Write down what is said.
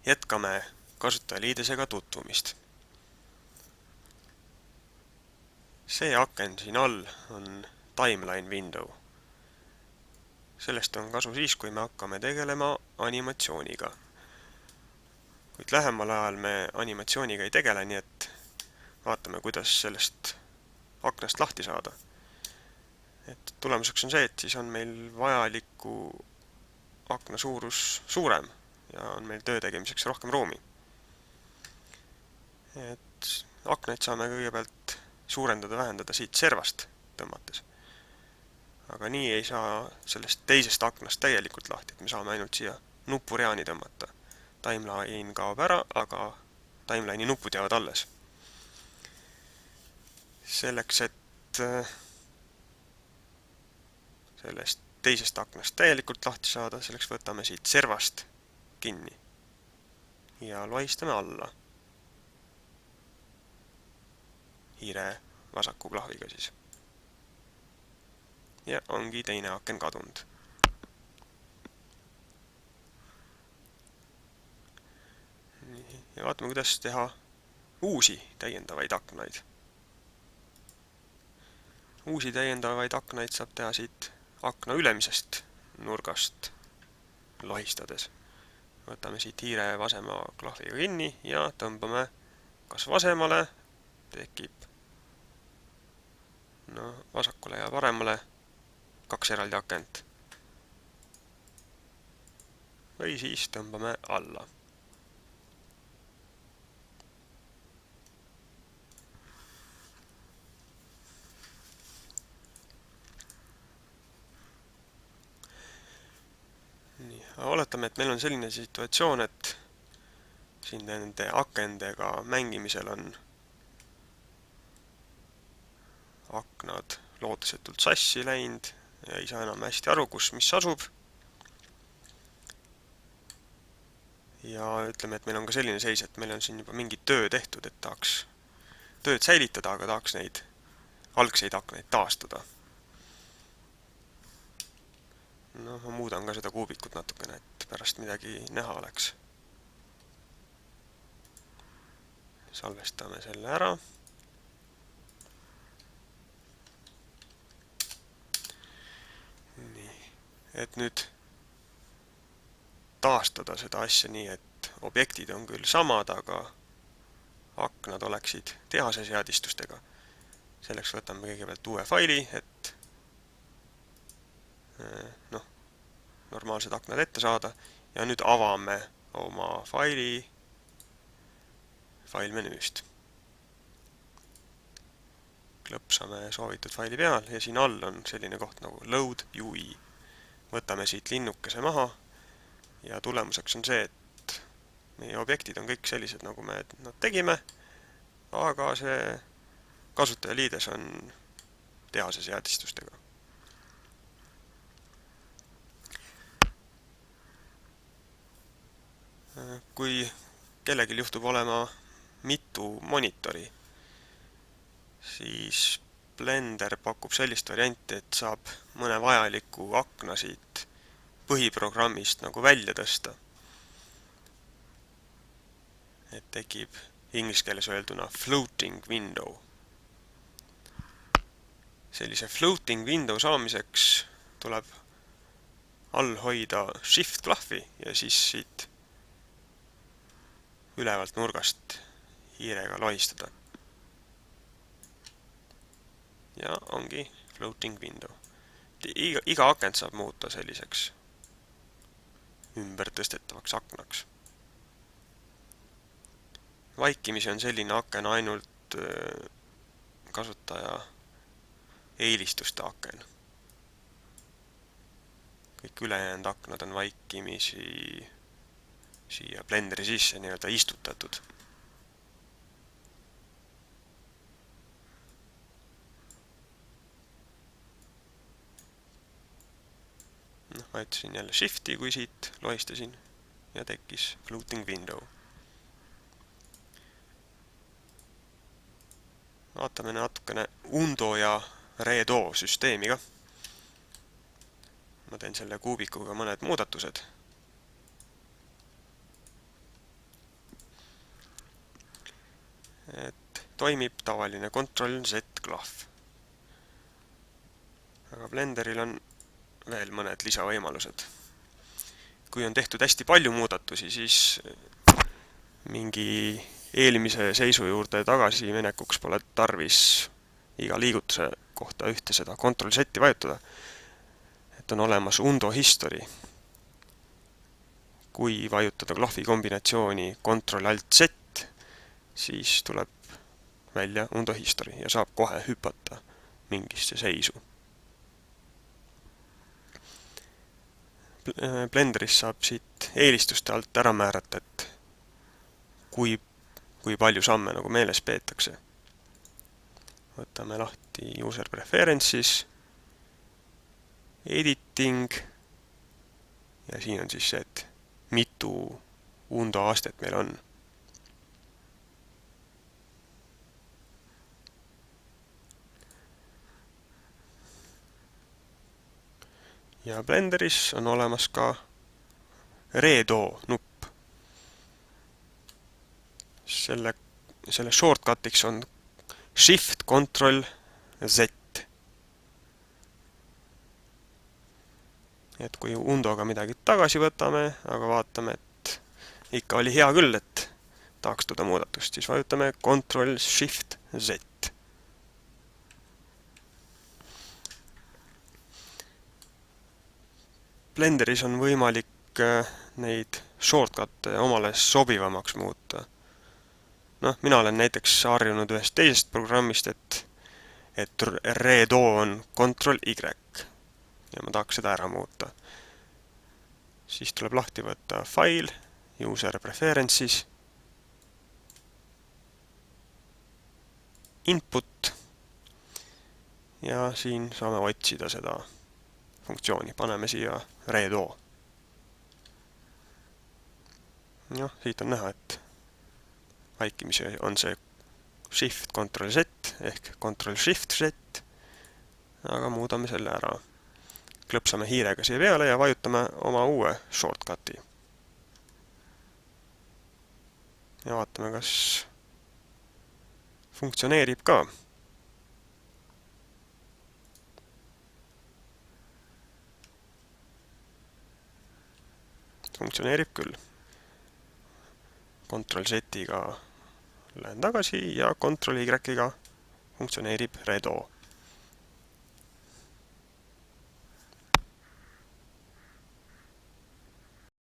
jätkame kasutajaliidesega tutvumist. See aken siin all on timeline window. Sellest on kasu siis, kui me hakkame tegelema animatsiooniga. Kuid lähemal ajal me animatsiooniga ei tegele, nii et vaatame, kuidas sellest aknast lahti saada. Et tulemuseks on see, et siis on meil vajaliku akna suurus suurem ja on meil töö tegemiseks rohkem ruumi. Et aknaid saame kõigepealt suurendada, vähendada siit servast tõmmates. Aga nii ei saa sellest teisest aknast täielikult lahti, et me saame ainult siia nupureani tõmmata. Timeline kaob ära, aga timeline'i nupud jäävad alles. Selleks, et sellest teisest aknast täielikult lahti saada, selleks võtame siit servast kinni ja lohistame alla. Hiire vasaku klahviga siis. Ja ongi teine aken kadunud. Ja vaatame, kuidas teha uusi täiendavaid aknaid. Uusi täiendavaid aknaid saab teha siit akna ülemisest nurgast lohistades. Võtame siit hiire vasema klahviga kinni ja tõmbame kas vasemale, tekib vasakule ja paremale 2 eraldi akent. Või siis tõmbame alla. Nii, oletame, et meil on selline situatsioon, et siin nende akendega mängimisel on aknad lootusetult sassi läinud ja ei saa enam hästi aru, kus mis asub. Ja ütleme, et meil on ka selline seis, et meil on siin juba mingi töö tehtud, et tahaks tööd säilitada, aga tahaks neid algseid aknaid taastada. Ma muudan ka seda kuubikut natukene, et pärast midagi näha oleks. Salvestame selle ära. Et nüüd taastada seda asja nii, et objektid on küll samad, aga aknad oleksid tehase seadistustega. Selleks võtame kõigepealt uue faili, et normaalsed aknad ette saada ja nüüd avame oma faili failmenüüst. Klõpsame soovitud faili peal ja siin all on selline koht nagu Load UI. Võtame siit linnukese maha ja tulemuseks on see, et meie objektid on kõik sellised, nagu me nad tegime, aga see kasutajaliides on tehase seadistustega. Kui kellelgi juhtub olema mitu monitori, siis Blender pakub sellist varianti, et saab mõne vajaliku akna siit põhiprogrammist nagu välja tõsta. Et tekib inglise keeles öelduna floating window. Sellise floating window saamiseks tuleb all hoida shift klahvi ja siis siit ülevalt nurgast hiirega lohistada. Ja ongi floating window. Iga akent saab muuta selliseks ümber tõstetavaks aknaks. Vaikimisi on selline aken ainult kasutaja eelistuste aken. Kõik ülejäänud aknad on vaikimisi siia Blenderi sisse nii-öelda istutatud. Vajutasin jälle shifti, kui siit lohistasin ja tekkis floating window. Vaatame natukene Undo ja Redo süsteemi ka. Ma teen selle kuubikuga mõned muudatused. et toimib tavaline Ctrl-Z klahv. Aga Blenderil on veel mõned lisavõimalused. Kui on tehtud hästi palju muudatusi, siis mingi eelmise seisu juurde tagasi minekuks pole tarvis iga liigutuse kohta ühte seda Ctrl-Z vajutada. Et on olemas Undo History. Kui vajutada klahvi kombinatsiooni Ctrl-Alt-Z, siis tuleb välja Undo History ja saab kohe hüpata mingisse seisu. Blenderis saab siit eelistuste alt ära määrata, et kui palju samme nagu meeles peetakse. Võtame lahti User Preferences, Editing ja siin on siis see, et mitu Undo astet meil on. Ja Blenderis on olemas ka Redo nupp. Selle shortcutiks on Shift Ctrl Z. Et kui Undoga midagi tagasi võtame, aga vaatame, et ikka oli hea küll, et tahaks teda muudatust, siis vajutame Ctrl Shift Z. Blenderis on võimalik neid shortcut'e omale sobivamaks muuta. Mina olen näiteks harjunud ühest teisest programmist, et Redo on Ctrl Y ja ma tahaks seda ära muuta. Siis tuleb lahti võtta File, User Preferences, Input ja siin saame otsida seda funktsiooni. Paneme siia Redo. Siit on näha, et vaikimisi on see Shift Ctrl Z ehk Ctrl Shift Z, aga muudame selle ära. Klõpsame hiirega siia peale ja vajutame oma uue shortcuti. Ja vaatame, kas funktsioneerib ka. Funktsioneerib küll. Ctrl Z-iga lähen tagasi ja Ctrl Y-ga funktsioneerib Redo.